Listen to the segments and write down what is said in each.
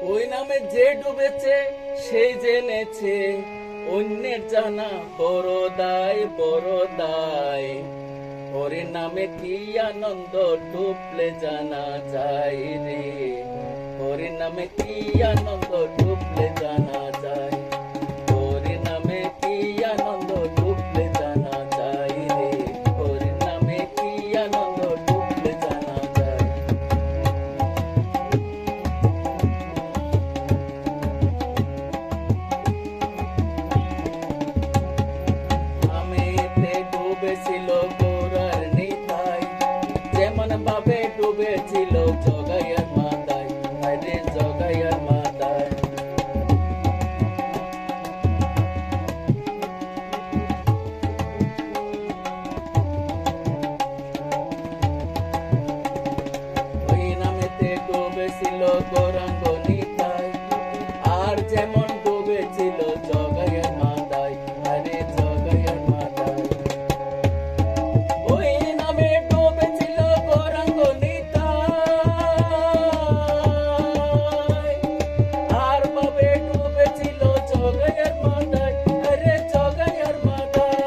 ওই নামে যে ডুবেছে সেই জেনেছে, অন্যের জানা বড় দায় বড় দায়। হরি নামে কি আনন্দ ডুবলে জানা যায় রে, হরি নামে কি আনন্দ ডুবলে জানা যায়, হরি নামে কি আনন্দ ডুবলে জানা যায় রে, হরি নামে কি আনন্দ ডুবলে জানা যায়। নামেতে ডুবেছিল গোরার নিতাই, যেমন ভাবে ডুবেছিল জগাইয়ার মাতাই, আরে জগাইয়ার মাতাই। ওই নামেতে ডুবেছিল গৌরাঙ্গ নিতাই, আর যেমন ডুবেছিল জগাইয়ার মাতাই, আরে জগাইয়ার মাতাই। ওই নামে ডুবেছিল গৌরাঙ্গ নিতাই, আর ভাবে ডুবেছিল জগাইয়ার মাতাই, আরে জগাইয়ার মাতাই।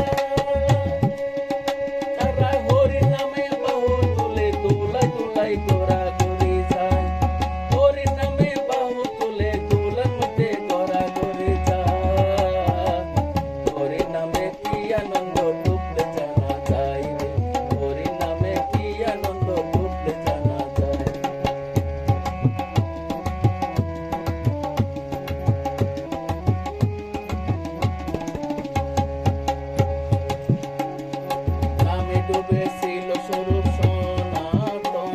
তারা হরি নামে বাহু তুলে দুলাই দুলাই ঘোরাঘুরি যায়, হরি নামে বাহু তুলে দুলার মধ্যে ঘোরাঘুরি যায়। হরি নামে কি আনন্দ ডুবলে জানা যায় রে, হরি নামে কি আনন্দ ডুবলে জানা যায়। নামে ডুবেছিল স্বরূপ সনাতন,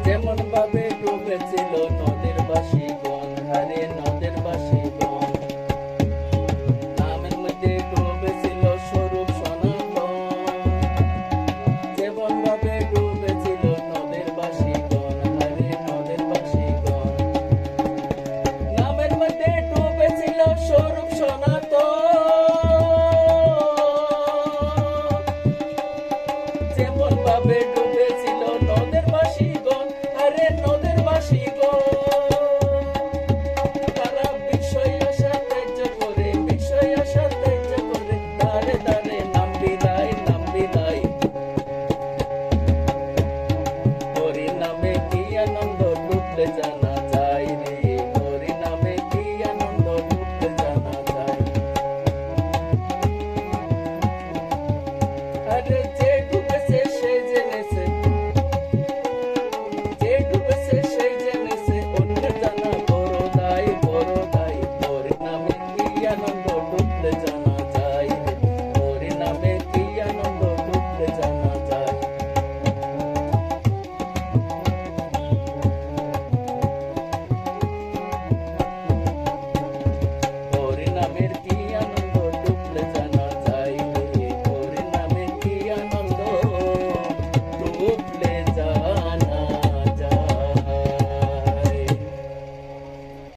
যেমন ভাবে ডুবেছিল নদের বাসীগণ, আরে নদের বাসীগণ। নামের মধ্যে ডুবেছিল স্বরূপ সনাতন, যেমন ভাবে ডুবেছিল নদের বাসীগণ, আরে নদের বাসীগণ। নামের মধ্যে ডুবেছিল স্বরূপ সনাতন, যেমন ভাবে ডুবেছিল নদের বাসীগণ, আরে নদের বাসীগণ। তারা বিষয় আশা ত্যায্য করে, বিষয় আশা ত্যায্য করে, দাঁড়ে দাঁড়ে নাম বিলাই নাম বিলাই। হরি নামে কি আনন্দ ডুবলে জানা যায় রে, হরি নামে কি আনন্দ ডুবলে জানা যায়। আরে যে ডুবেছে সে জেনেছে, যে ডুবেছে সে জেনেছে, অন্যের জানা বড় দায় বড় দায়। হরি নামে কি আনন্দ